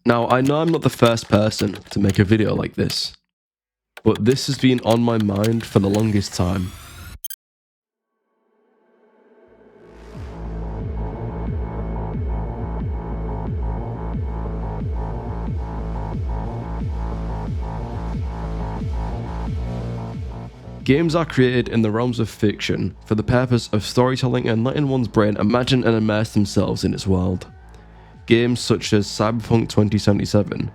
Now, I know I'm not the first person to make a video like this, but this has been on my mind for the longest time. Games are created in the realms of fiction for the purpose of storytelling and letting one's brain imagine and immerse themselves in its world. Games such as Cyberpunk 2077,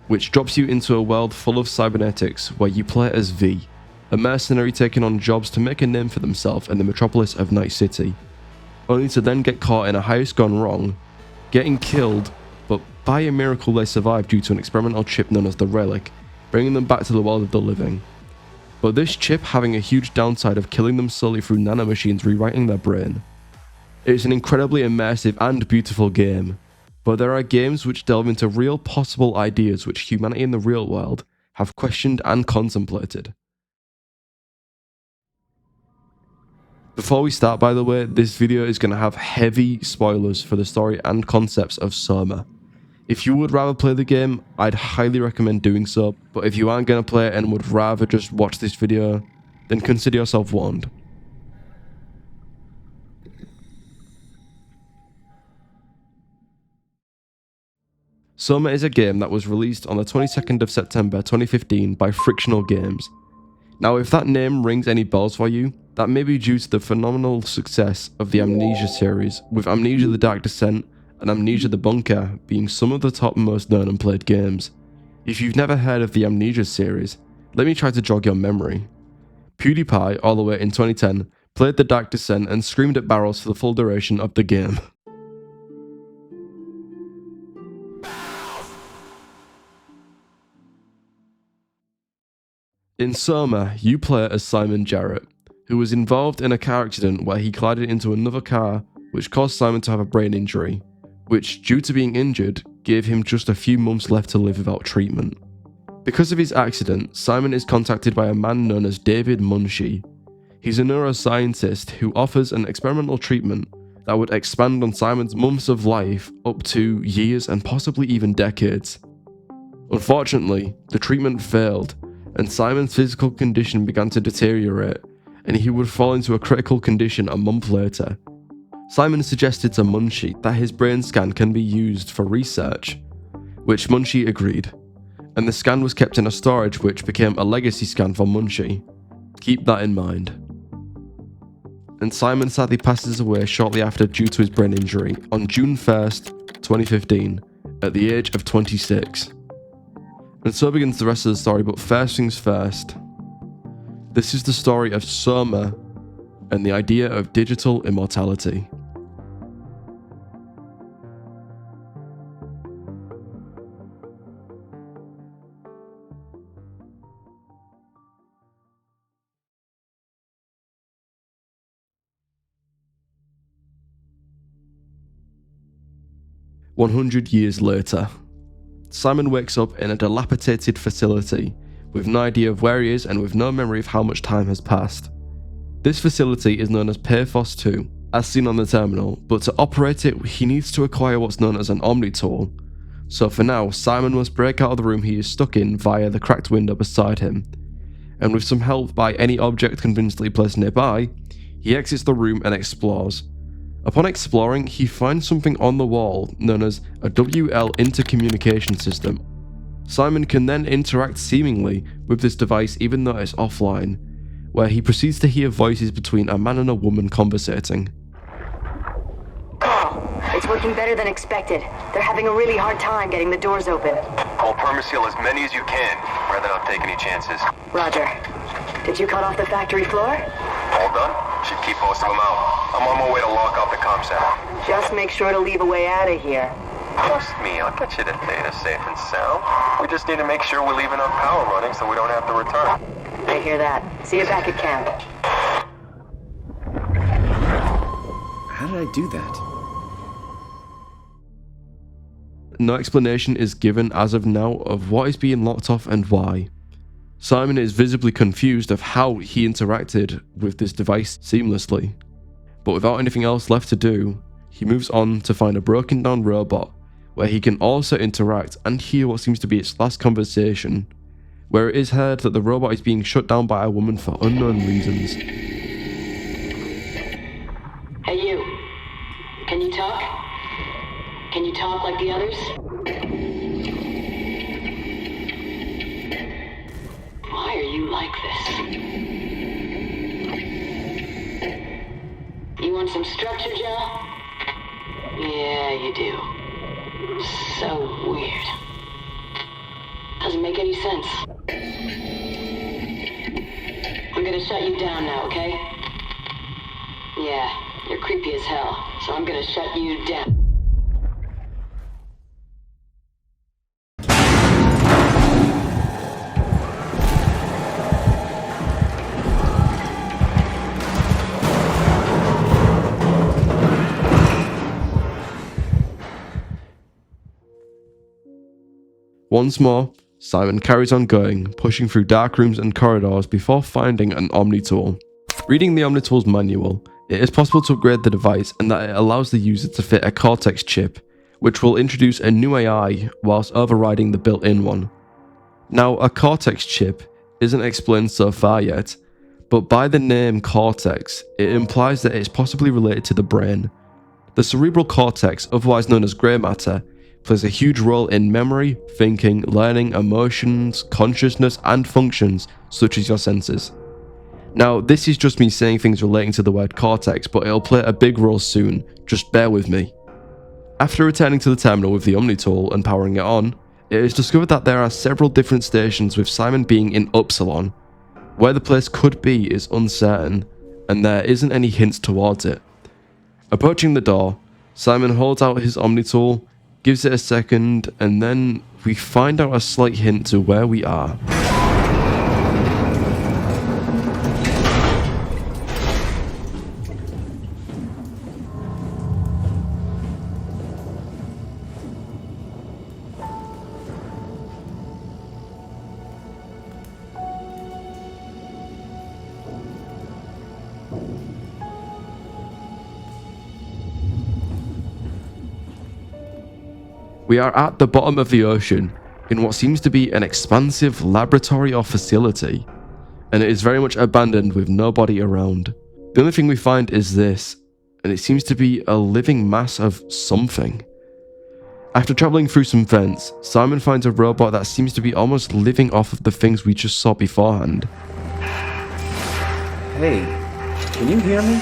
which drops you into a world full of cybernetics where you play as V, a mercenary taking on jobs to make a name for themselves in the metropolis of Night City, only to then get caught in a heist gone wrong, getting killed, but by a miracle they survived due to an experimental chip known as the Relic, bringing them back to the world of the living. But this chip having a huge downside of killing them slowly through nanomachines rewriting their brain. It's an incredibly immersive and beautiful game, but there are games which delve into real possible ideas which humanity in the real world have questioned and contemplated. Before we start, by the way, this video is going to have heavy spoilers for the story and concepts of SOMA. If you would rather play the game, I'd highly recommend doing so, but if you aren't going to play it and would rather just watch this video, then consider yourself warned. SOMA is a game that was released on the 22nd of September 2015 by Frictional Games. Now, if that name rings any bells for you, that may be due to the phenomenal success of the Amnesia series, with Amnesia: The Dark Descent and Amnesia: The Bunker being some of the top most known and played games. If you've never heard of the Amnesia series, let me try to jog your memory. PewDiePie, all the way in 2010, played The Dark Descent and screamed at barrels for the full duration of the game. In SOMA, you play as Simon Jarrett, who was involved in a car accident where he collided into another car, which caused Simon to have a brain injury, which, due to being injured, gave him just a few months left to live without treatment. Because of his accident, Simon is contacted by a man known as David Munshi. He's a neuroscientist who offers an experimental treatment that would expand on Simon's months of life up to years and possibly even decades. Unfortunately, the treatment failed, and Simon's physical condition began to deteriorate, and he would fall into a critical condition a month later. Simon suggested to Munshi that his brain scan can be used for research, which Munshi agreed, and the scan was kept in a storage which became a legacy scan for Munshi. Keep that in mind. And Simon sadly passes away shortly after due to his brain injury on June 1st, 2015, at the age of 26. And so begins the rest of the story, but first things first. This is the story of SOMA and the idea of digital immortality. "100 years later, Simon wakes up in a dilapidated facility with no idea of where he is and with no memory of how much time has passed. This facility is known as Pathos-II, as seen on the terminal, but to operate it he needs to acquire what's known as an Omni tool. So for now, Simon must break out of the room he is stuck in via the cracked window beside him, and with some help by any object conveniently placed nearby, he exits the room and explores. Upon exploring, he finds something on the wall known as a WL intercommunication system. Simon can then interact seemingly with this device even though it's offline, where he proceeds to hear voices between a man and a woman conversating. Oh, it's working better than expected. They're having a really hard time getting the doors open. I'll permaseal as many as you can, rather not take any chances. Roger. Did you cut off the factory floor? All done? Should keep most of them out. I'm on my way to lock off the comm center. Just make sure to leave a way out of here. Trust me, I'll get you to data safe and sound. We just need to make sure we're leaving our power running so we don't have to return. I hear that. See you back at camp. How did I do that? No explanation is given as of now of what is being locked off and why. Simon is visibly confused of how he interacted with this device seamlessly, but without anything else left to do, he moves on to find a broken down robot where he can also interact and hear what seems to be its last conversation, where it is heard that the robot is being shut down by a woman for unknown reasons. Hey, you. Can you talk? Can you talk like the others? Why are you like this? You want some structure, Joe? Yeah, you do. So weird. Doesn't make any sense. I'm gonna shut you down now, okay? Yeah, you're creepy as hell, so I'm gonna shut you down. Once more, Simon carries on going, pushing through dark rooms and corridors before finding an Omni-tool. Reading the Omni-tool's manual, it is possible to upgrade the device and that it allows the user to fit a Cortex chip, which will introduce a new AI whilst overriding the built-in one. Now, a Cortex chip isn't explained so far yet, but by the name Cortex, it implies that it's possibly related to the brain. The cerebral cortex, otherwise known as grey matter, plays a huge role in memory, thinking, learning, emotions, consciousness, and functions such as your senses. Now, this is just me saying things relating to the word cortex, but it'll play a big role soon, just bear with me. After returning to the terminal with the Omni-tool and powering it on, it is discovered that there are several different stations, with Simon being in Upsilon. Where the place could be is uncertain, and there isn't any hints towards it. Approaching the door, Simon holds out his Omni-tool, gives it a second, and then we find out a slight hint to where we are. We are at the bottom of the ocean, in what seems to be an expansive laboratory or facility, and it is very much abandoned with nobody around. The only thing we find is this, and it seems to be a living mass of something. After travelling through some vents, Simon finds a robot that seems to be almost living off of the things we just saw beforehand. Hey, can you hear me?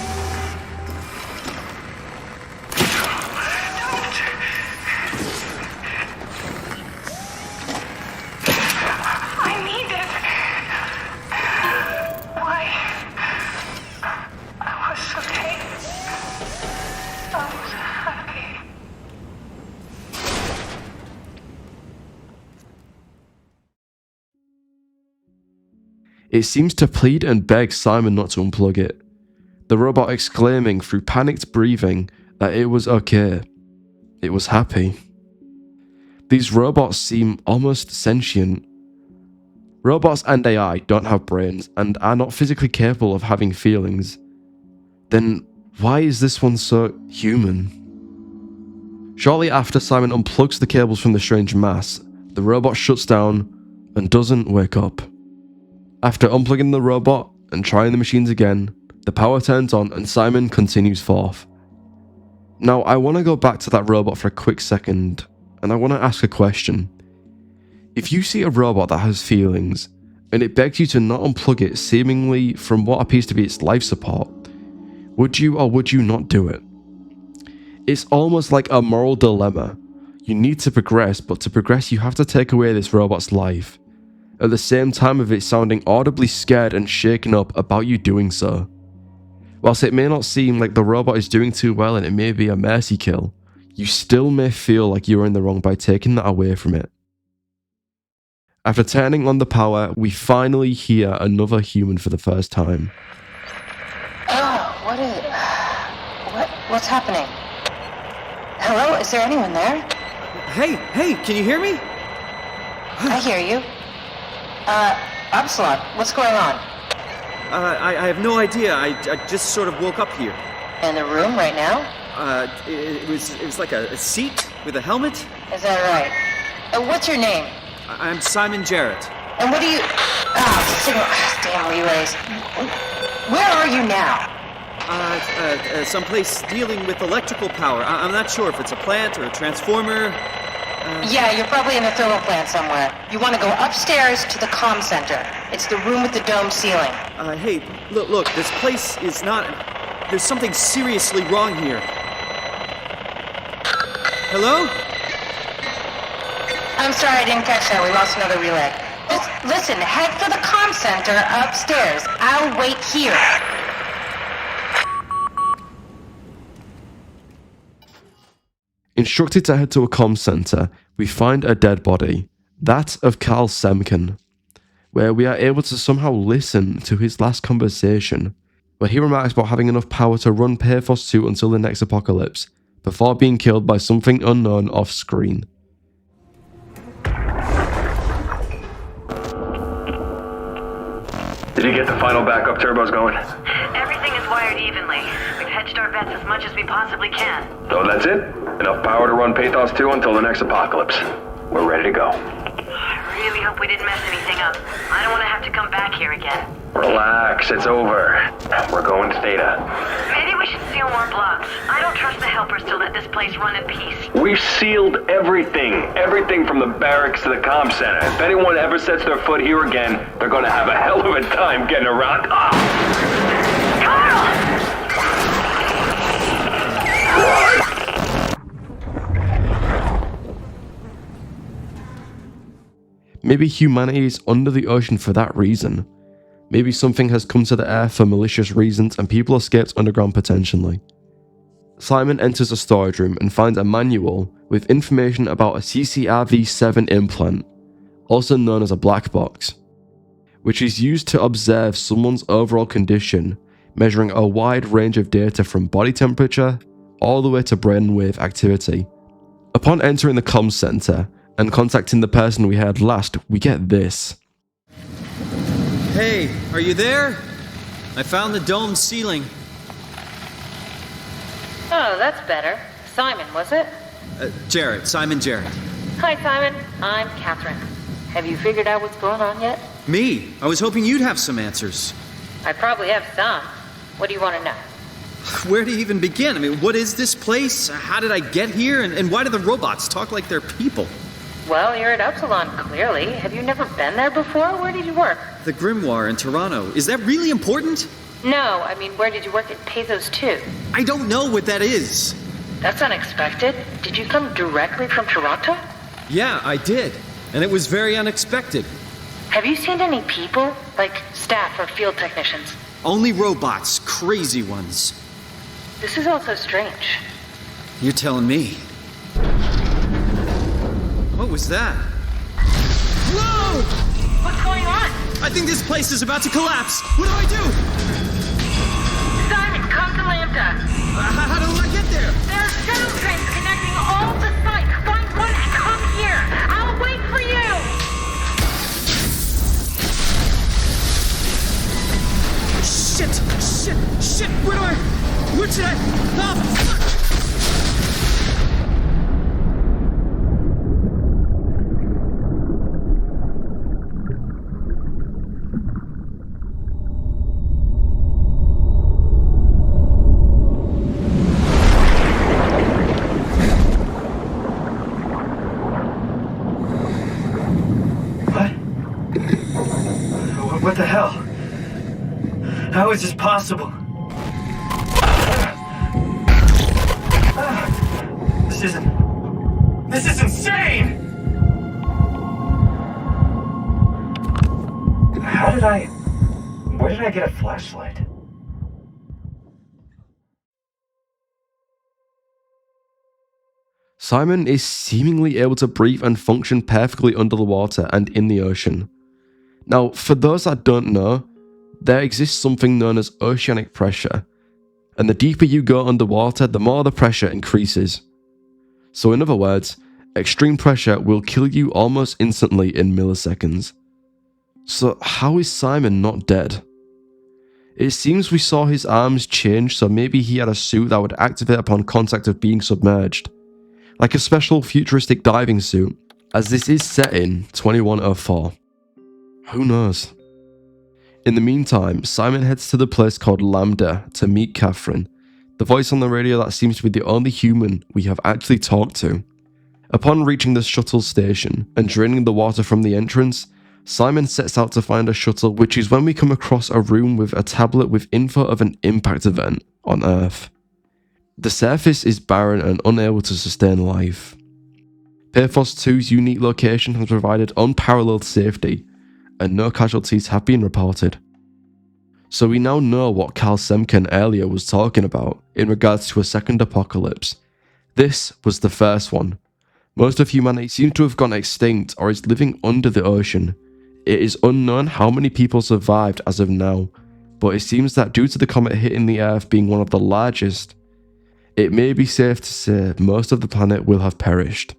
It seems to plead and beg Simon not to unplug it, the robot exclaiming through panicked breathing that it was okay. It was happy. These robots seem almost sentient. Robots and AI don't have brains and are not physically capable of having feelings. Then why is this one so human? Shortly after Simon unplugs the cables from the strange mass, the robot shuts down and doesn't wake up. After unplugging the robot and trying the machines again, the power turns on and Simon continues forth. Now, I want to go back to that robot for a quick second, and I want to ask a question. If you see a robot that has feelings, and it begs you to not unplug it seemingly from what appears to be its life support, would you or would you not do it? It's almost like a moral dilemma. You need to progress, but to progress you have to take away this robot's life, at the same time of it sounding audibly scared and shaken up about you doing so. Whilst it may not seem like the robot is doing too well and it may be a mercy kill, you still may feel like you are in the wrong by taking that away from it. After turning on the power, we finally hear another human for the first time. Oh, what's happening? Hello, is there anyone there? Hey, can you hear me? I hear you. Upsilon, what's going on? I have no idea. I just sort of woke up here. In the room right now? It was like a seat with a helmet. Is that right? What's your name? I'm Simon Jarrett. And what do you... damn relays. Where are you now? Someplace dealing with electrical power. I'm not sure if it's a plant or a transformer. Yeah, you're probably in the thermal plant somewhere. You want to go upstairs to the comm center. It's the room with the dome ceiling. Hey, look, this place is not... There's something seriously wrong here. Hello? I'm sorry, I didn't catch that. We lost another relay. Just listen, head for the comm center upstairs. I'll wait here. Instructed to head to a comm center, we find a dead body, that of Carl Semken, where we are able to somehow listen to his last conversation, where he remarks about having enough power to run Pathos-II until the next apocalypse, before being killed by something unknown off screen. Did you get the final backup turbos going? Everything is wired evenly. We've hedged our bets as much as we possibly can. So that's it? Enough power to run Pathos-II until the next apocalypse. We're ready to go. I really hope we didn't mess anything up. I don't want to have to come back here again. Relax, it's over. We're going to Theta. Maybe we should seal more blocks. I don't trust the helpers to let this place run in peace. We've sealed everything. Everything from the barracks to the comm center. If anyone ever sets their foot here again, they're going to have a hell of a time getting around. Carl! Maybe humanity is under the ocean for that reason. Maybe something has come to the Earth for malicious reasons and people escaped underground potentially. Simon enters a storage room and finds a manual with information about a CCRV-7 implant, also known as a black box, which is used to observe someone's overall condition, measuring a wide range of data from body temperature all the way to brainwave activity. Upon entering the comms center and contacting the person we heard last, we get this. Hey, are you there? I found the dome ceiling. Oh, that's better. Simon, was it? Jarrett, Simon Jarrett. Hi, Simon. I'm Catherine. Have you figured out what's going on yet? Me? I was hoping you'd have some answers. I probably have some. What do you want to know? Where to even begin? I mean, what is this place? How did I get here? And why do the robots talk like they're people? Well, you're at Upsilon, clearly. Have you never been there before? Where did you work? The Grimoire in Toronto. Is that really important? No, I mean, where did you work at Pathos-II? I don't know what that is. That's unexpected. Did you come directly from Toronto? Yeah, I did. And it was very unexpected. Have you seen any people? Like staff or field technicians? Only robots, crazy ones. This is all so strange. You're telling me. What was that? Whoa! What's going on? I think this place is about to collapse. What do I do? Simon, come to Lambda. How do I get there? There are shuttle trains connecting all the sites. Find one and come here. I'll wait for you. Shit! Where should I? Oh, fuck! What the hell? How is this possible? This is insane! Where did I get a flashlight? Simon is seemingly able to breathe and function perfectly under the water and in the ocean. Now, for those that don't know, there exists something known as oceanic pressure, and the deeper you go underwater, the more the pressure increases. So in other words, extreme pressure will kill you almost instantly in milliseconds. So how is Simon not dead? It seems we saw his arms change, so maybe he had a suit that would activate upon contact of being submerged. like a special futuristic diving suit, as this is set in 2104. Who knows? In the meantime, Simon heads to the place called Lambda to meet Catherine, the voice on the radio that seems to be the only human we have actually talked to. Upon reaching the shuttle station and draining the water from the entrance, Simon sets out to find a shuttle, which is when we come across a room with a tablet with info of an impact event on Earth. The surface is barren and unable to sustain life. Pathos-II's unique location has provided unparalleled safety, and no casualties have been reported. So we now know what Carl Semken earlier was talking about in regards to a second apocalypse. This was the first one. Most of humanity seems to have gone extinct or is living under the ocean. It is unknown how many people survived as of now, but it seems that due to the comet hitting the Earth being one of the largest, it may be safe to say most of the planet will have perished.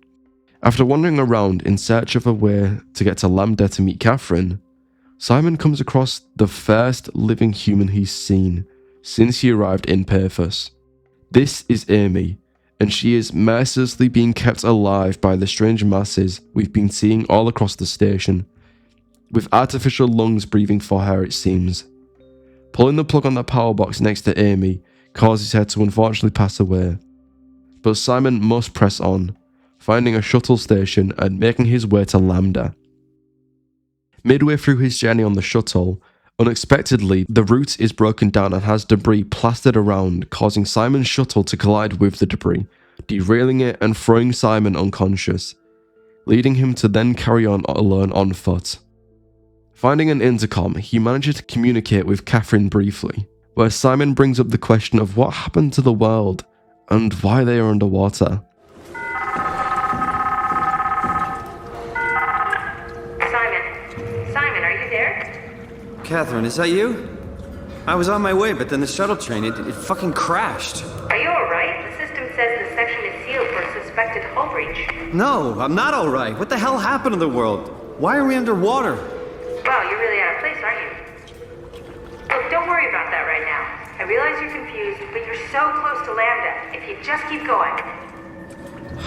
After wandering around in search of a way to get to Lambda to meet Catherine, Simon comes across the first living human he's seen since he arrived in Pathos. This is Amy, and she is mercilessly being kept alive by the strange masses we've been seeing all across the station, with artificial lungs breathing for her, it seems. Pulling the plug on the power box next to Amy causes her to unfortunately pass away. But Simon must press on, finding a shuttle station and making his way to Lambda. Midway through his journey on the shuttle, unexpectedly, the route is broken down and has debris plastered around, causing Simon's shuttle to collide with the debris, derailing it and throwing Simon unconscious, leading him to then carry on alone on foot. Finding an intercom, he manages to communicate with Catherine briefly, where Simon brings up the question of what happened to the world and why they are underwater. Simon, are you there? Catherine, is that you? I was on my way, but then the shuttle train, it fucking crashed. Are you alright? The system says the section is sealed for suspected hull breach. No, I'm not alright. What the hell happened to the world? Why are we underwater? Wow, you're really out of place, aren't you? Look, don't worry about that right now. I realize you're confused, but you're so close to Lambda. If you just keep going.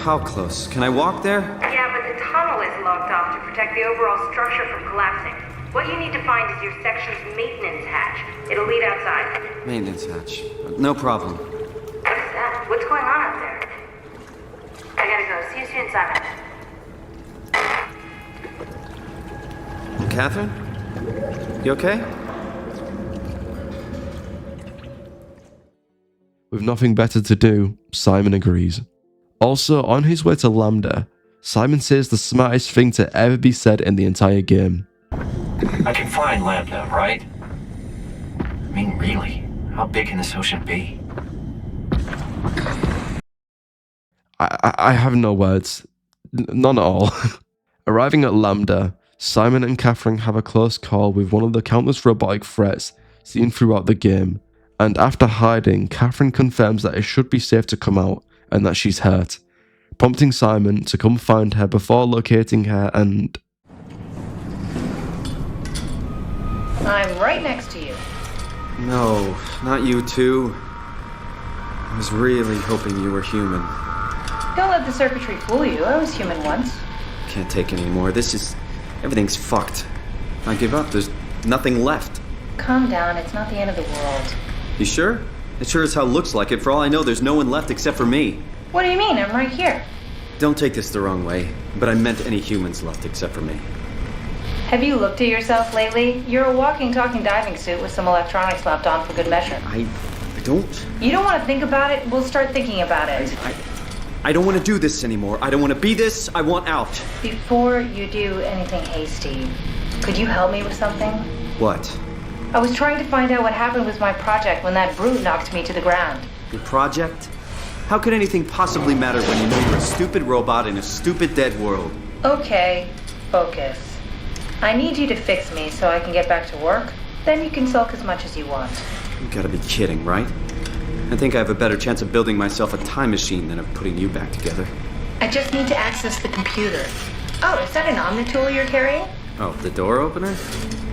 How close? Can I walk there? Yeah, but the tunnel is locked off to protect the overall structure from collapsing. What you need to find is your section's maintenance hatch. It'll lead outside. Maintenance hatch. No problem. What is that? What's going on out there? I gotta go. See you soon, Simon. Catherine? You okay? With nothing better to do, Simon agrees. Also, on his way to Lambda, Simon says the smartest thing to ever be said in the entire game. I can find Lambda, right? I mean, really? How big can this ocean be? I have no words. None at all. Arriving at Lambda, Simon and Catherine have a close call with one of the countless robotic threats seen throughout the game, and after hiding, Catherine confirms that it should be safe to come out and that she's hurt, prompting Simon to come find her before locating her and... I'm right next to you. No, not you too. I was really hoping you were human. Don't let the circuitry fool you. I was human once. Can't take any more. Everything's fucked. I give up. There's nothing left. Calm down. It's not the end of the world. You sure? It sure as hell looks like it. For all I know, there's no one left except for me. What do you mean? I'm right here. Don't take this the wrong way, but I meant any humans left except for me. Have you looked at yourself lately? You're a walking, talking diving suit with some electronics slapped on for good measure. I don't... You don't want to think about it? We'll start thinking about it. I don't want to do this anymore. I don't want to be this. I want out. Before you do anything hasty, could you help me with something? What? I was trying to find out what happened with my project when that brute knocked me to the ground. Your project? How could anything possibly matter when you know you're a stupid robot in a stupid dead world? Okay, focus. I need you to fix me so I can get back to work. Then you can sulk as much as you want. You gotta be kidding, right? I think I have a better chance of building myself a time machine than of putting you back together. I just need to access the computer. Oh, is that an Omnitool you're carrying? Oh, the door opener?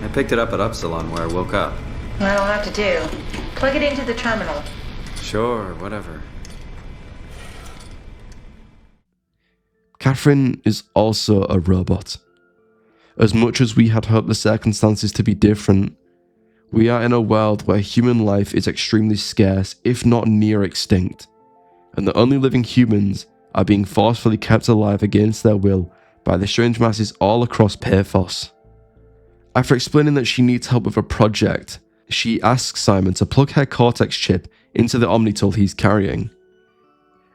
I picked it up at Upsilon where I woke up. That'll have to do. Plug it into the terminal. Sure, whatever. Catherine is also a robot. As much as we had hoped the circumstances to be different, we are in a world where human life is extremely scarce, if not near extinct, and the only living humans are being forcefully kept alive against their will by the strange masses all across Pathos. After explaining that she needs help with a project, she asks Simon to plug her Cortex chip into the Omnitool he's carrying.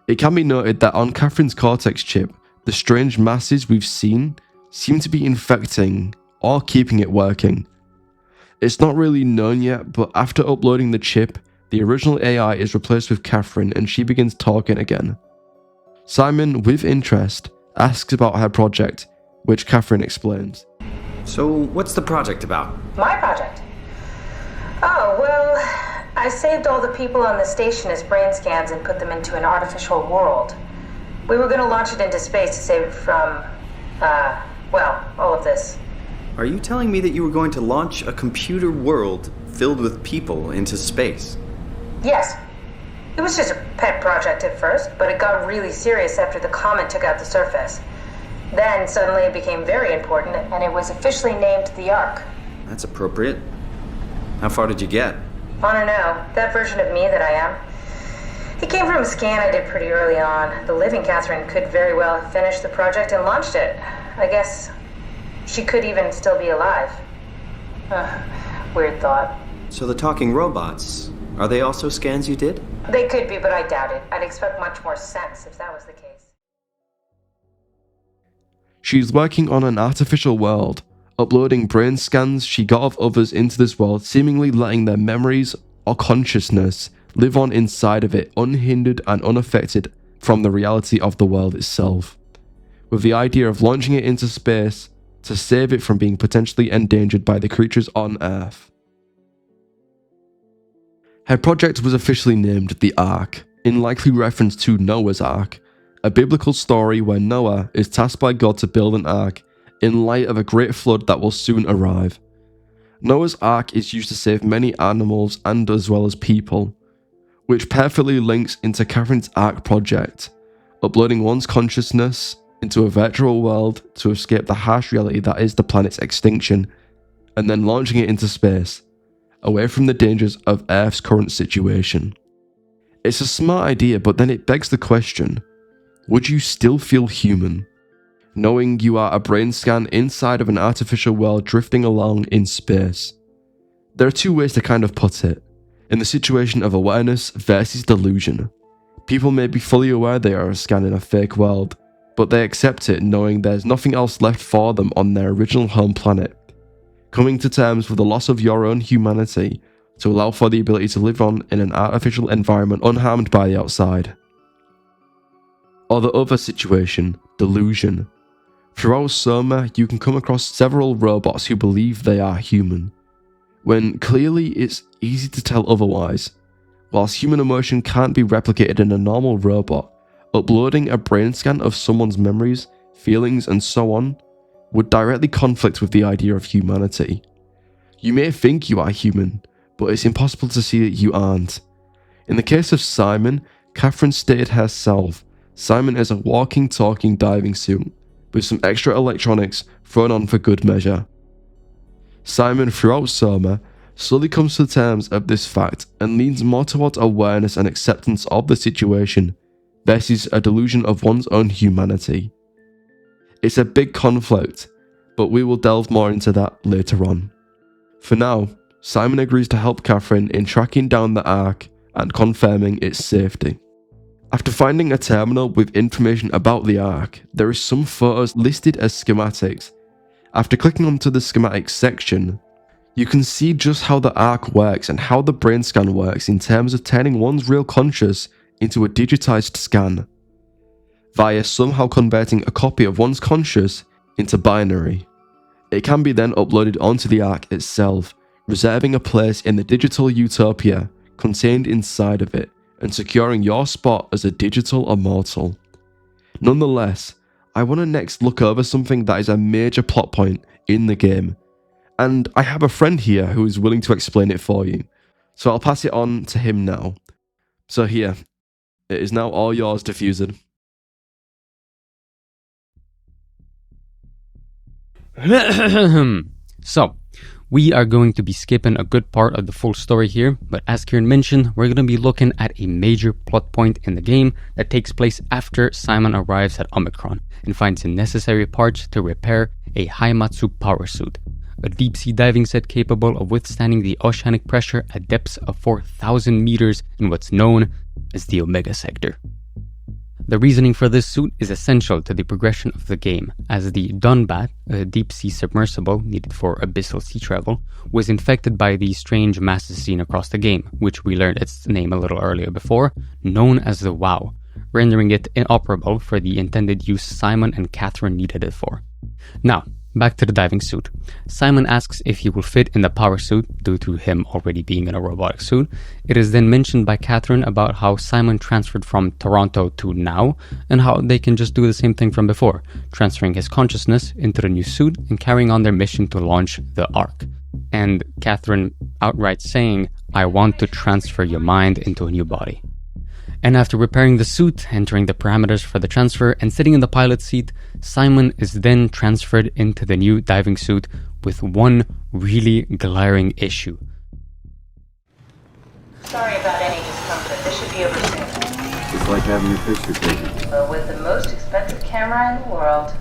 It can be noted that on Catherine's Cortex chip, the strange masses we've seen seem to be infecting or keeping it working. It's not really known yet, but after uploading the chip, the original AI is replaced with Catherine and she begins talking again. Simon, with interest, asks about her project, which Catherine explains. So, what's the project about? My project? Oh, well, I saved all the people on the station as brain scans and put them into an artificial world. We were going to launch it into space to save it from, all of this. Are you telling me that you were going to launch a computer world filled with people into space? Yes. It was just a pet project at first, but it got really serious after the comet took out the surface. Then suddenly it became very important, and it was officially named the Ark. That's appropriate. How far did you get? I don't know, that version of me that I am. It came from a scan I did pretty early on. The living Catherine could very well have finished the project and launched it. I guess she could even still be alive. Weird thought. So the talking robots, are they also scans you did? They could be, but I doubt it. I'd expect much more sense if that was the case. She's working on an artificial world, uploading brain scans she got of others into this world, seemingly letting their memories or consciousness live on inside of it, unhindered and unaffected from the reality of the world itself, with the idea of launching it into space to save it from being potentially endangered by the creatures on Earth. Her project was officially named the Ark, in likely reference to Noah's Ark, a biblical story where Noah is tasked by God to build an ark in light of a great flood that will soon arrive. Noah's Ark is used to save many animals and as well as people, which perfectly links into Catherine's Ark project, uploading one's consciousness into a virtual world to escape the harsh reality that is the planet's extinction, and then launching it into space, away from the dangers of Earth's current situation. It's a smart idea, but then it begs the question, would you still feel human, knowing you are a brain scan inside of an artificial world drifting along in space? There are two ways to kind of put it. In the situation of awareness versus delusion, people may be fully aware they are a scan in a fake world, but they accept it knowing there's nothing else left for them on their original home planet. Coming to terms with the loss of your own humanity to allow for the ability to live on in an artificial environment unharmed by the outside. Or the other situation, delusion. Throughout SOMA, you can come across several robots who believe they are human, when clearly it's easy to tell otherwise. Whilst human emotion can't be replicated in a normal robot, uploading a brain scan of someone's memories, feelings and so on would directly conflict with the idea of humanity. You may think you are human, but it's impossible to see that you aren't. In the case of Simon, Catherine stated herself, Simon is a walking, talking diving suit, with some extra electronics thrown on for good measure. Simon, throughout SOMA, slowly comes to terms of this fact and leans more towards awareness and acceptance of the situation versus a delusion of one's own humanity. It's a big conflict, but we will delve more into that later on. For now, Simon agrees to help Catherine in tracking down the Ark and confirming its safety. After finding a terminal with information about the Ark, there is some photos listed as schematics. After clicking onto the schematics section, you can see just how the Ark works and how the brain scan works in terms of turning one's real conscious into a digitized scan, via somehow converting a copy of one's conscious into binary. It can be then uploaded onto the Ark itself, reserving a place in the digital utopia contained inside of it, and securing your spot as a digital immortal. Nonetheless, I want to next look over something that is a major plot point in the game, and I have a friend here who is willing to explain it for you, so I'll pass it on to him now. So here, it is now all yours, Defhuzerd. So, we are going to be skipping a good part of the full story here, but as Kern mentioned, we're going to be looking at a major plot point in the game that takes place after Simon arrives at Omicron and finds the necessary parts to repair a Haimatsu power suit, a deep-sea diving set capable of withstanding the oceanic pressure at depths of 4,000 meters in what's known as the Omega Sector. The reasoning for this suit is essential to the progression of the game, as the Dunbat, a deep-sea submersible needed for abyssal sea travel, was infected by the strange masses seen across the game, which we learned its name a little earlier before, known as the WOW, rendering it inoperable for the intended use Simon and Catherine needed it for. Now, back to the diving suit. Simon asks if he will fit in the power suit due to him already being in a robotic suit. It is then mentioned by Catherine about how Simon transferred from Toronto to now and how they can just do the same thing from before, transferring his consciousness into the new suit and carrying on their mission to launch the Ark. And Catherine outright saying, "I want to transfer your mind into a new body." And after repairing the suit, entering the parameters for the transfer, and sitting in the pilot seat, Simon is then transferred into the new diving suit with one really glaring issue. Sorry about any discomfort. This should be over soon. It's like having your picture taken. But with the most expensive camera in the world.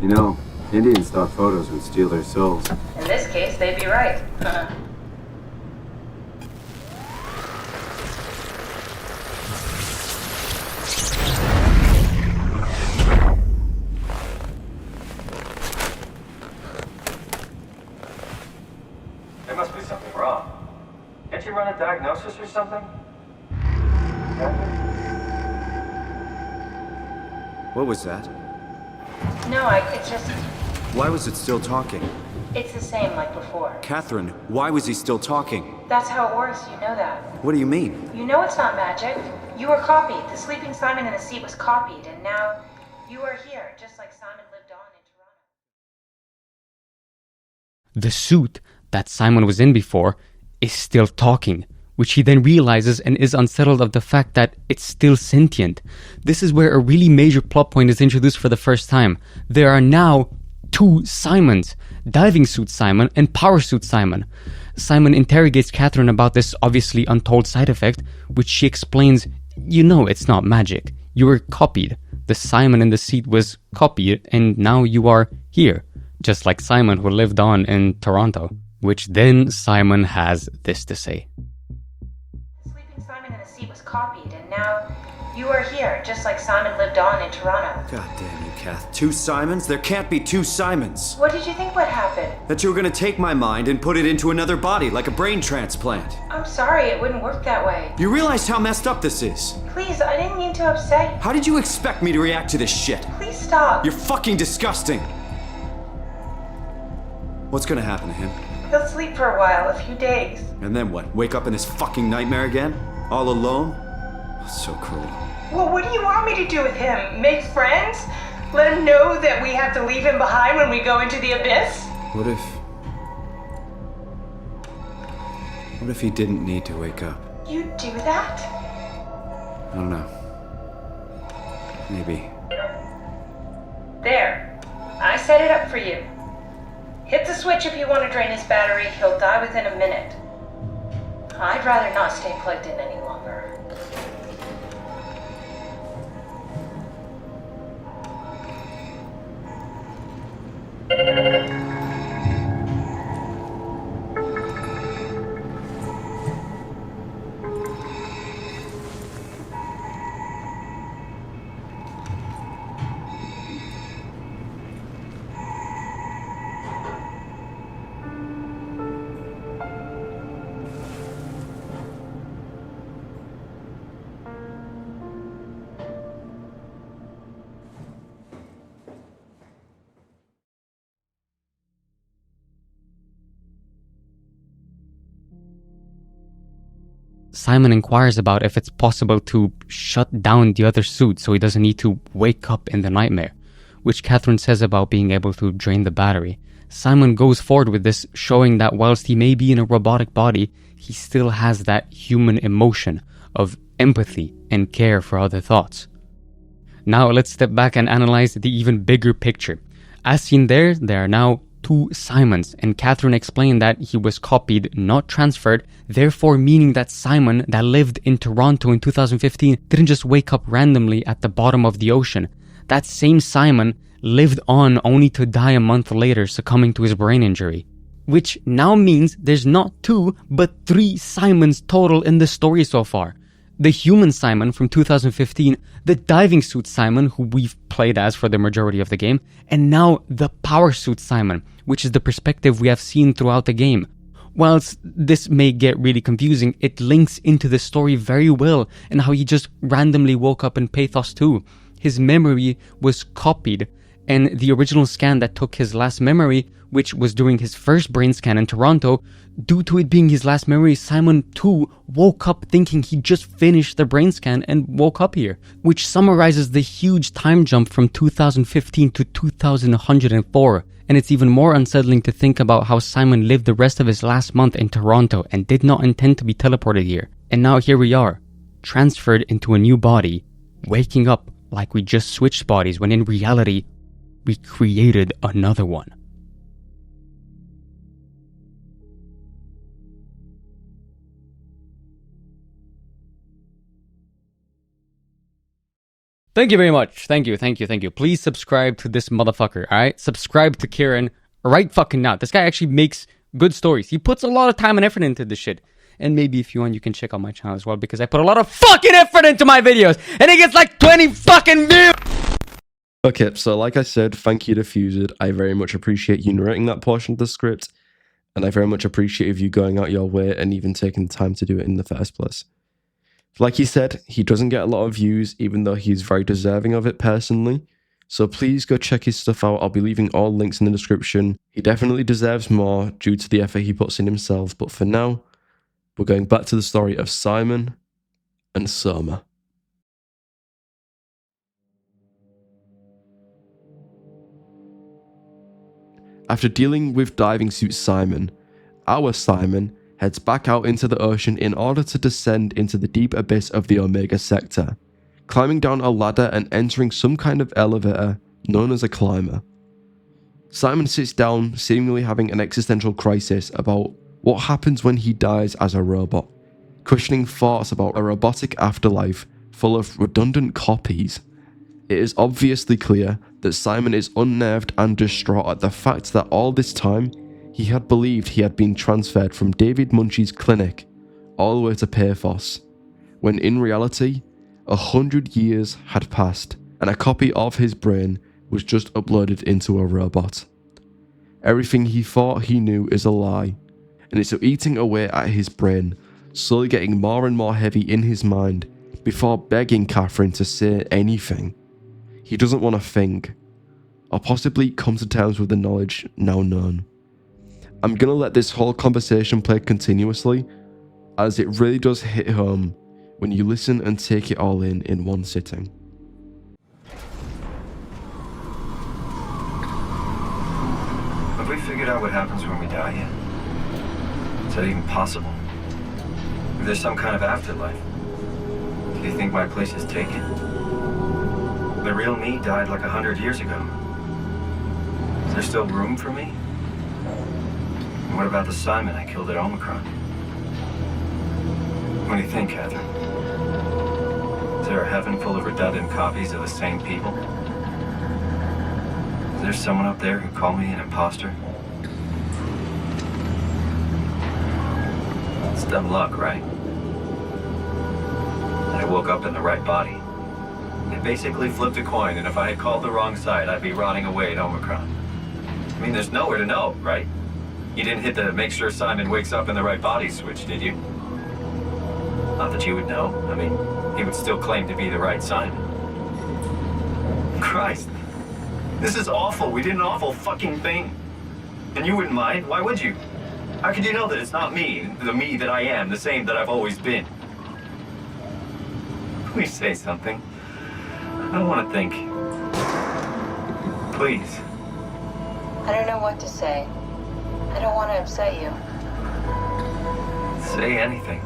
You know, Indians thought photos would steal their souls. In this case, they'd be right. There must be something wrong. Can't you run a diagnosis or something? What was that? No, it just... Why was it still talking? It's the same like before. Catherine, why was he still talking? That's how it works, you know that. What do you mean? You know it's not magic. You were copied. The sleeping Simon in the seat was copied, and now you are here, just like Simon lived on in Toronto. The suit that Simon was in before is still talking, which he then realizes and is unsettled of the fact that it's still sentient. This is where a really major plot point is introduced for the first time. There are now two Simons, diving suit Simon and power suit Simon. Simon interrogates Catherine about this obviously untold side effect, which she explains, "You know it's not magic. You were copied. The Simon in the seat was copied and now you are here." Just like Simon who lived on in Toronto. Which then Simon has this to say. The sleeping Simon in the seat was copied, and now you are here, just like Simon lived on in Toronto. God damn you, Kath. Two Simons? There can't be two Simons. What did you think would happen? That you were gonna take my mind and put it into another body, like a brain transplant. I'm sorry, it wouldn't work that way. You realize how messed up this is? Please, I didn't mean to upset you. How did you expect me to react to this shit? Please stop. You're fucking disgusting. What's gonna happen to him? He'll sleep for a while, a few days. And then what? Wake up in his fucking nightmare again? All alone? So cruel. Well, what do you want me to do with him? Make friends? Let him know that we have to leave him behind when we go into the abyss? What if he didn't need to wake up? You'd do that? I don't know. Maybe. There. I set it up for you. Hit the switch if you want to drain his battery. He'll die within a minute. I'd rather not stay plugged in any longer. Simon inquires about if it's possible to shut down the other suit so he doesn't need to wake up in the nightmare, which Catherine says about being able to drain the battery. Simon goes forward with this, showing that whilst he may be in a robotic body, he still has that human emotion of empathy and care for other thoughts. Now let's step back and analyze the even bigger picture. As seen there are now two Simons, and Catherine explained that he was copied, not transferred, therefore meaning that Simon that lived in Toronto in 2015 didn't just wake up randomly at the bottom of the ocean. That same Simon lived on only to die a month later, succumbing to his brain injury. Which now means there's not two, but three Simons total in the story so far. The human Simon from 2015, the diving suit Simon, who we've played as for the majority of the game, and now the power suit Simon, which is the perspective we have seen throughout the game. Whilst this may get really confusing, it links into the story very well, and how he just randomly woke up in Pathos-II. His memory was copied, and the original scan that took his last memory, which was during his first brain scan in Toronto, due to it being his last memory, Simon too woke up thinking he just finished the brain scan and woke up here, which summarizes the huge time jump from 2015 to 2104. And it's even more unsettling to think about how Simon lived the rest of his last month in Toronto and did not intend to be teleported here. And now here we are, transferred into a new body, waking up like we just switched bodies when in reality, we created another one. Thank you very much. Thank you. Please subscribe to this motherfucker, alright? Subscribe to Kern right fucking now. This guy actually makes good stories. He puts a lot of time and effort into this shit. And maybe if you want, you can check out my channel as well, because I put a lot of fucking effort into my videos. And it gets like 20 fucking views! Okay, so like I said, thank you Defhuzerd. I very much appreciate you narrating that portion of the script. And I very much appreciate you going out your way and even taking the time to do it in the first place. Like he said, he doesn't get a lot of views, even though he's very deserving of it personally. So please go check his stuff out. I'll be leaving all links in the description. He definitely deserves more due to the effort he puts in himself. But for now, we're going back to the story of Simon and SOMA. After dealing with diving suit Simon, our Simon heads back out into the ocean in order to descend into the deep abyss of the Omega sector, climbing down a ladder and entering some kind of elevator known as a climber. Simon sits down, seemingly having an existential crisis about what happens when he dies as a robot, questioning thoughts about a robotic afterlife full of redundant copies. It is obviously clear that Simon is unnerved and distraught at the fact that all this time he had believed he had been transferred from David Munchie's clinic all the way to Pathos, when in reality, 100 years had passed and a copy of his brain was just uploaded into a robot. Everything he thought he knew is a lie, and it's eating away at his brain, slowly getting more and more heavy in his mind before begging Catherine to say anything. He doesn't want to think, or possibly come to terms with the knowledge now known. I'm gonna let this whole conversation play continuously, as it really does hit home when you listen and take it all in one sitting. Have we figured out what happens when we die yet? Is that even possible? If there's some kind of afterlife, do you think my place is taken? The real me died like 100 years ago. Is there still room for me? And what about the Simon I killed at Omicron? What do you think, Catherine? Is there a heaven full of redundant copies of the same people? Is there someone up there who called me an imposter? It's dumb luck, right? I woke up in the right body. I basically flipped a coin, and if I had called the wrong side, I'd be rotting away at Omicron. I mean, there's nowhere to know, right? You didn't hit the make sure Simon wakes up in the right body switch, did you? Not that you would know. I mean, he would still claim to be the right Simon. Christ. This is awful. We did an awful fucking thing. And you wouldn't mind? Why would you? How could you know that it's not me, the me that I am, the same that I've always been? Please say something. I don't want to think. Please. I don't know what to say. I don't want to upset you. Say anything.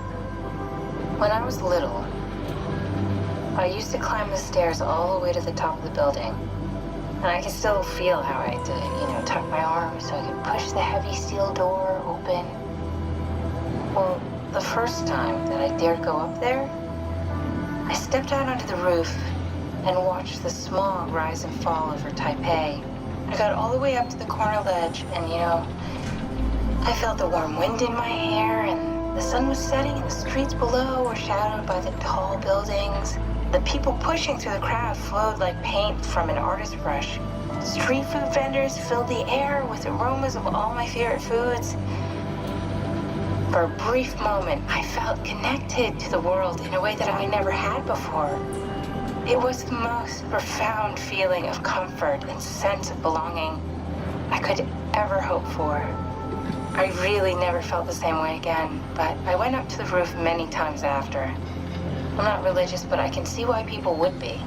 When I was little, I used to climb the stairs all the way to the top of the building. And I can still feel how I had to, tuck my arm so I could push the heavy steel door open. Well, the first time that I dared go up there, I stepped out onto the roof and watched the smog rise and fall over Taipei. I got all the way up to the corner ledge and, I felt the warm wind in my hair and the sun was setting and the streets below were shadowed by the tall buildings. The people pushing through the crowd flowed like paint from an artist's brush. Street food vendors filled the air with aromas of all my favorite foods. For a brief moment, I felt connected to the world in a way that I never had before. It was the most profound feeling of comfort and sense of belonging I could ever hope for. I really never felt the same way again, but I went up to the roof many times after. I'm not religious, but I can see why people would be.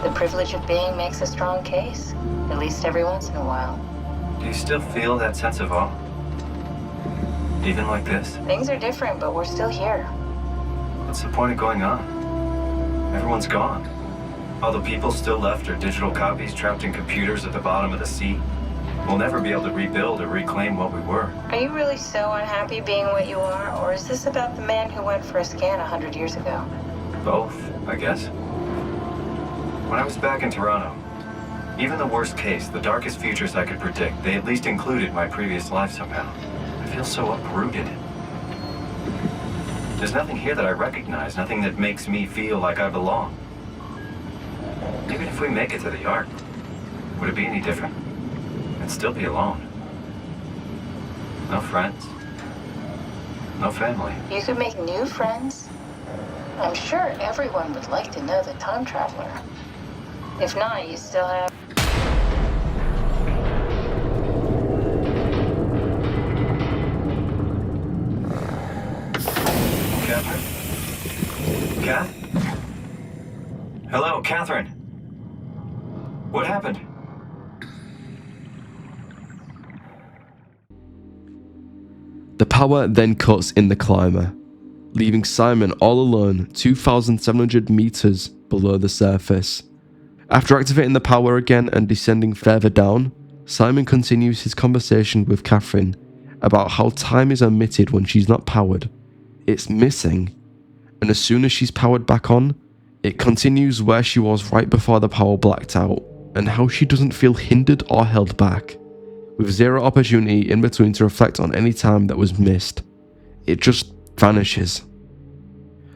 The privilege of being makes a strong case, at least every once in a while. Do you still feel that sense of awe? Even like this? Things are different, but we're still here. What's the point of going on? Everyone's gone. All the people still left are digital copies trapped in computers at the bottom of the sea. We'll never be able to rebuild or reclaim what we were. Are you really so unhappy being what you are, or is this about the man who went for a scan 100 years ago? Both, I guess. When I was back in Toronto, even the worst case, the darkest futures I could predict, they at least included my previous life somehow. I feel so uprooted. There's nothing here that I recognize, nothing that makes me feel like I belong. Even if we make it to the Ark, would it be any different? I'd still be alone. No friends. No family. You could make new friends. I'm sure everyone would like to know the time traveler. If not, you still have... Catherine? Kath? Hello, Catherine. What happened? The power then cuts in the climber, leaving Simon all alone 2,700 meters below the surface. After activating the power again and descending further down, Simon continues his conversation with Catherine about how time is omitted when she's not powered. It's missing, and as soon as she's powered back on, it continues where she was right before the power blacked out, and how she doesn't feel hindered or held back, with zero opportunity in between to reflect on any time that was missed. It just vanishes.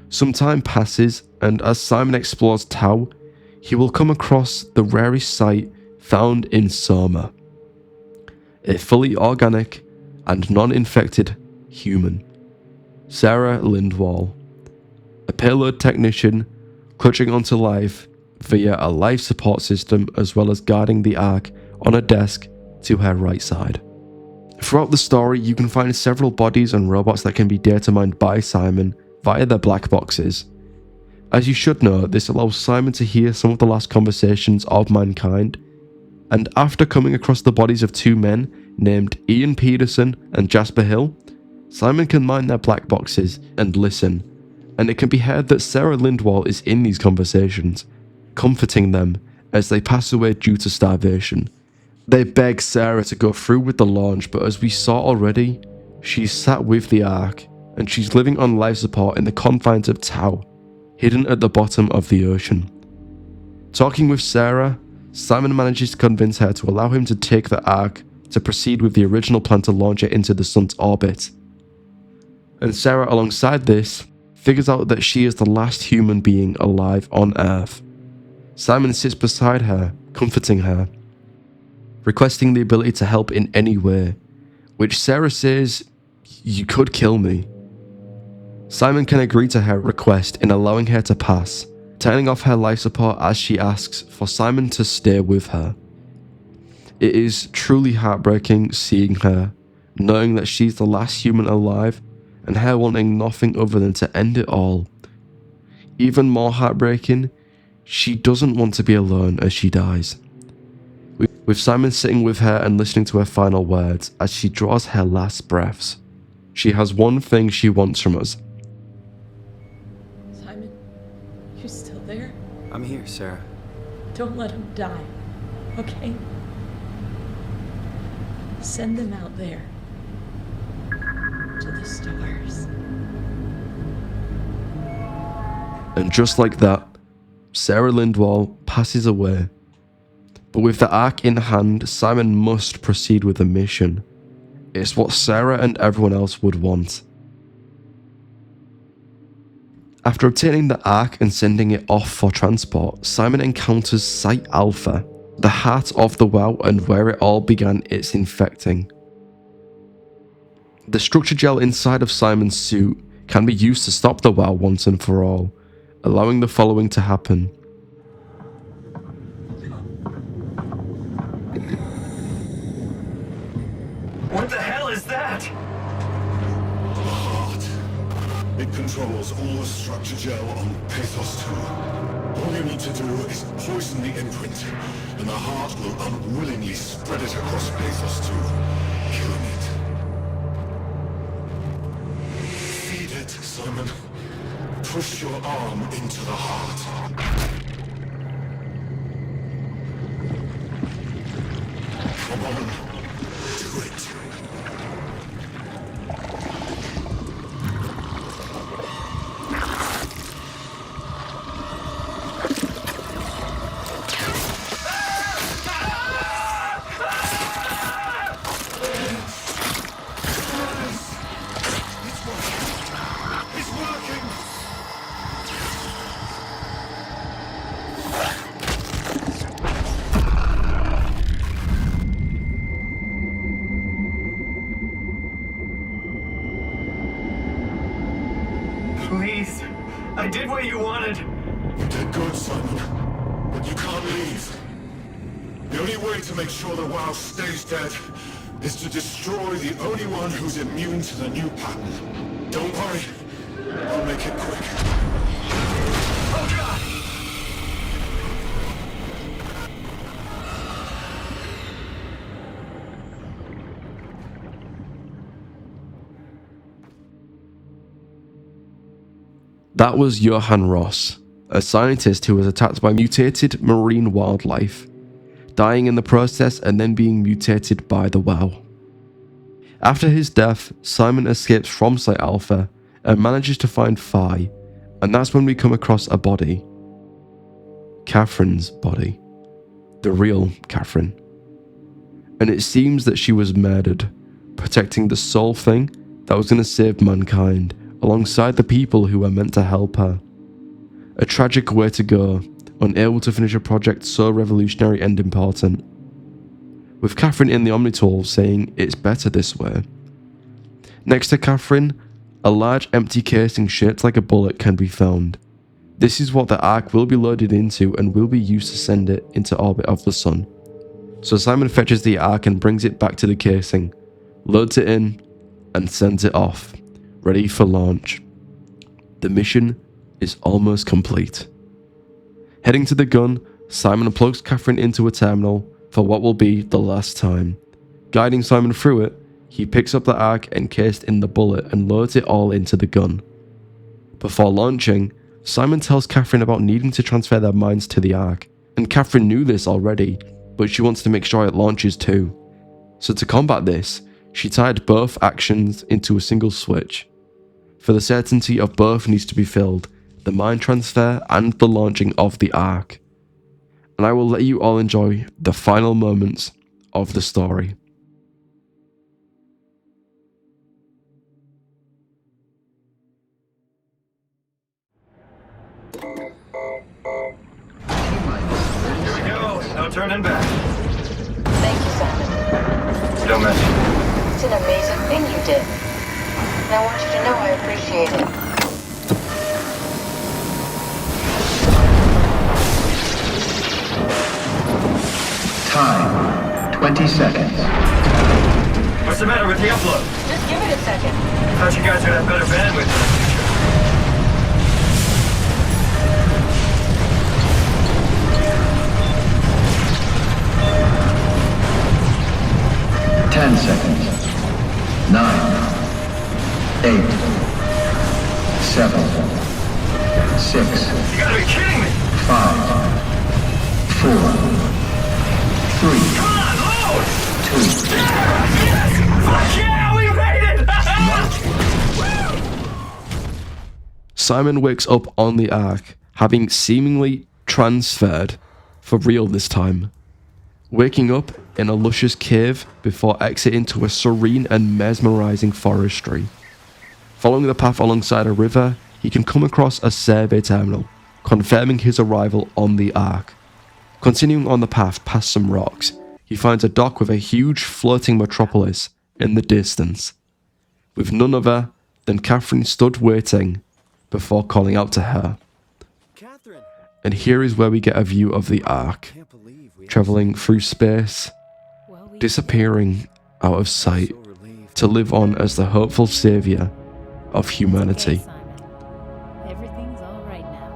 Some time passes, and as Simon explores Tau, he will come across the rarest sight found in SOMA. A fully organic and non-infected human. Sarah Lindwall, a payload technician clutching onto life via a life support system as well as guarding the Ark on a desk to her right side. Throughout the story, you can find several bodies and robots that can be data mined by Simon via their black boxes. As you should know, this allows Simon to hear some of the last conversations of mankind, and after coming across the bodies of two men named Ian Peterson and Jasper Hill, Simon can mine their black boxes and listen, and it can be heard that Sarah Lindwall is in these conversations, comforting them as they pass away due to starvation. They beg Sarah to go through with the launch, but as we saw already, she's sat with the Ark, and she's living on life support in the confines of Tau, hidden at the bottom of the ocean. Talking with Sarah, Simon manages to convince her to allow him to take the Ark to proceed with the original plan to launch it into the sun's orbit. And Sarah, alongside this, figures out that she is the last human being alive on Earth. Simon sits beside her, comforting her, requesting the ability to help in any way, which Sarah says, "You could kill me." Simon can agree to her request in allowing her to pass, turning off her life support as she asks for Simon to stay with her. It is truly heartbreaking seeing her, knowing that she's the last human alive, and her wanting nothing other than to end it all. Even more heartbreaking, she doesn't want to be alone as she dies. With Simon sitting with her and listening to her final words as she draws her last breaths. She has one thing she wants from us. Simon, you still there? I'm here, Sarah. Don't let him die. okay? Send them out there. To the stars. And just like that, Sarah Lindwall passes away. But with the Ark in hand, Simon must proceed with the mission. It's what Sarah and everyone else would want. After obtaining the Ark and sending it off for transport, Simon encounters Site Alpha, the heart of the WoW and where it all began its infecting. The structure gel inside of Simon's suit can be used to stop the WoW once and for all, allowing the following to happen. What the hell is that? The heart. It controls all the structure gel on Pathos-II. All you need to do is poison the imprint, and the heart will unwillingly spread it across Pathos-II, killing it. Feed it, Simon. Push your arm into the heart. Come on. Do it. Please. I did what you wanted. You did good, Simon. But you can't leave. The only way to make sure the WoW stays dead is to destroy the only one who's immune to the new pattern. Don't worry. I'll make it quick. Oh, God! That was Johann Ross, a scientist who was attacked by mutated marine wildlife, dying in the process and then being mutated by the WoW. After his death, Simon escapes from Site Alpha and manages to find Phi, and that's when we come across a body. Catherine's body. The real Catherine. And it seems that she was murdered, protecting the sole thing that was going to save mankind, alongside the people who were meant to help her. A tragic way to go, unable to finish a project so revolutionary and important. With Catherine in the Omnitoll saying it's better this way. Next to Catherine, a large empty casing shaped like a bullet can be found. This is what the Ark will be loaded into and will be used to send it into orbit of the sun. So Simon fetches the Ark and brings it back to the casing, loads it in, and sends it off, ready for launch. The mission is almost complete. Heading to the gun, Simon plugs Catherine into a terminal for what will be the last time. Guiding Simon through it, he picks up the Ark encased in the bullet and loads it all into the gun. Before launching, Simon tells Catherine about needing to transfer their minds to the Ark, and Catherine knew this already, but she wants to make sure it launches too. So to combat this, she tied both actions into a single switch. For the certainty of both needs to be filled, the mind transfer and the launching of the Ark. And I will let you all enjoy the final moments of the story. Here we go. No turning back. Thank you, Simon. Don't mention it. It's an amazing thing you did. And I want you to know I appreciate it. Time, 20 seconds. What's the matter with the upload? Just give it a second. Thought you guys would have better bandwidth in the future. 10 seconds. 9, 8, 7, 6. You gotta be kidding me! 5, 4, 3, Come on, load! 2, Yes! Fuck yeah, we made it! Simon wakes up on the Ark, having seemingly transferred, for real this time. Waking up in a luscious cave before exiting to a serene and mesmerizing forestry. Following the path alongside a river, he can come across a survey terminal, confirming his arrival on the Ark. Continuing on the path past some rocks, he finds a dock with a huge floating metropolis in the distance, with none other than Catherine stood waiting before calling out to her. And here is where we get a view of the Ark, travelling through space, disappearing out of sight, to live on as the hopeful saviour of humanity. Everything's all right now.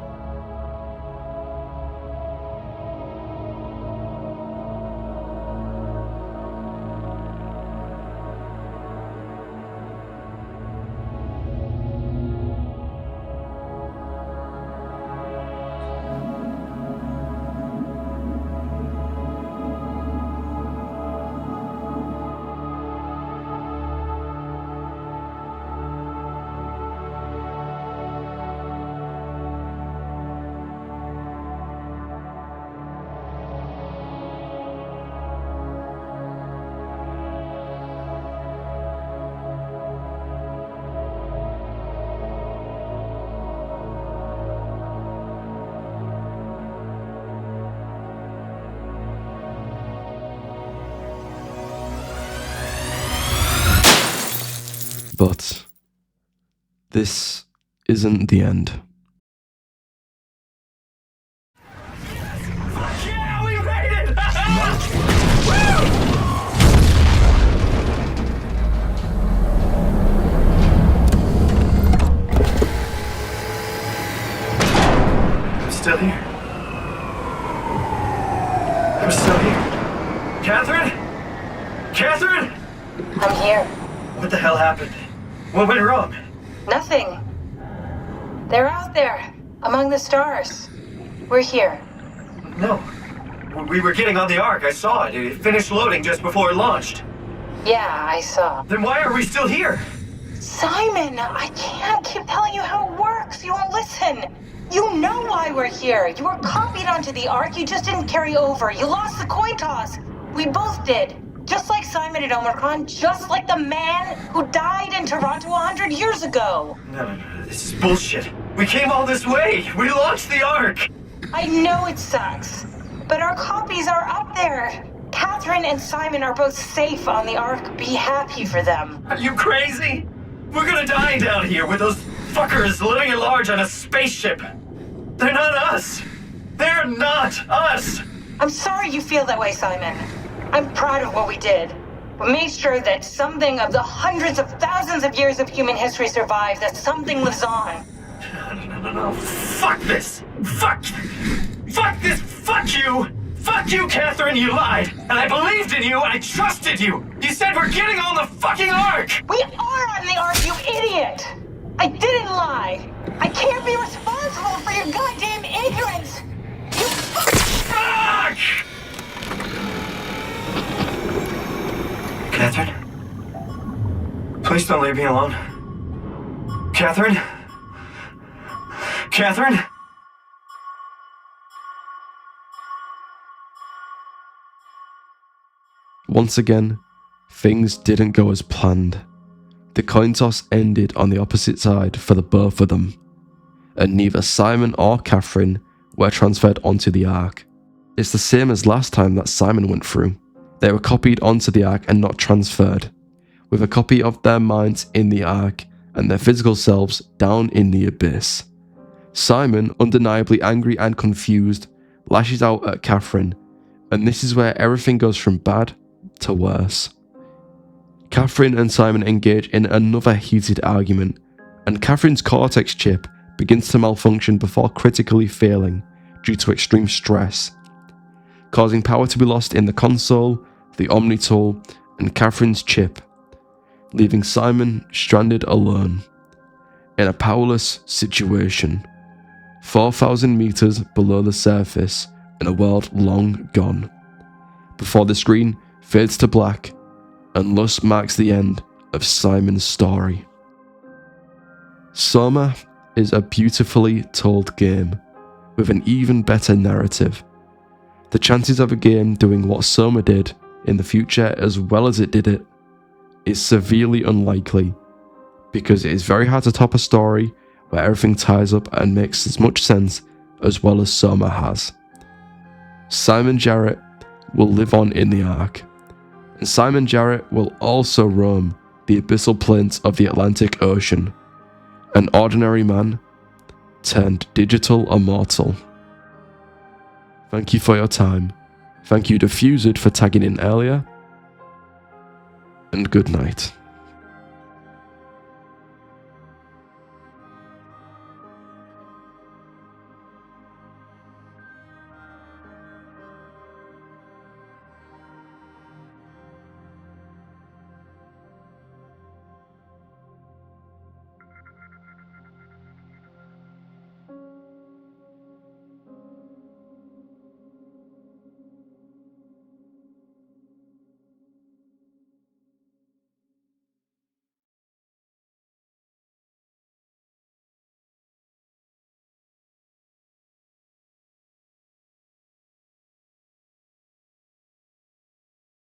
But this isn't the end. Fuck yeah, we made it! I'm still here. I'm still here. Catherine? Catherine? I'm here. What the hell happened? What went wrong? Nothing. They're out there, among the stars. We're here. No. We were getting on the Ark. I saw it. It finished loading just before it launched. Yeah, I saw. Then why are we still here? Simon, I can't keep telling you how it works. You won't listen. You know why we're here. You were copied onto the Ark. You just didn't carry over. You lost the coin toss. We both did. Just like Simon at Omicron, just like the man who died in Toronto 100 years ago. No. This is bullshit. We came all this way. We launched the Ark. I know it sucks, but our copies are up there. Catherine and Simon are both safe on the Ark. Be happy for them. Are you crazy? We're gonna die down here with those fuckers living at large on a spaceship. They're not us. They're not us. I'm sorry you feel that way, Simon. I'm proud of what we did. We made sure that something of the hundreds of thousands of years of human history survives, that something lives on. No. Fuck this. Fuck this. Fuck you. Fuck you, Catherine. You lied. And I believed in you. I trusted you. You said we're getting on the fucking Ark. We are on the Ark, you idiot. I didn't lie. I can't be responsible for your goddamn ignorance. You fuck! Catherine? Please don't leave me alone. Catherine? Catherine? Once again, things didn't go as planned. The coin toss ended on the opposite side for the both of them, and neither Simon or Catherine were transferred onto the Ark. It's the same as last time that Simon went through. They were copied onto the Ark and not transferred, with a copy of their minds in the Ark and their physical selves down in the abyss. Simon, undeniably angry and confused, lashes out at Catherine, and this is where everything goes from bad to worse. Catherine and Simon engage in another heated argument, and Catherine's cortex chip begins to malfunction before critically failing due to extreme stress, causing power to be lost in the console, the Omni tool, and Catherine's chip, leaving Simon stranded alone in a powerless situation, 4,000 meters below the surface in a world long gone. before the screen fades to black and thus marks the end of Simon's story. SOMA is a beautifully told game with an even better narrative. The chances of a game doing what SOMA did in the future as well as it did it is severely unlikely, because it is very hard to top a story where everything ties up and makes as much sense as well as SOMA has. Simon Jarrett will live on in the Ark, and Simon Jarrett will also roam the abyssal plains of the Atlantic Ocean, an ordinary man turned digital immortal. Thank you for your time. Thank you Defhuzerd for tagging in earlier, and good night.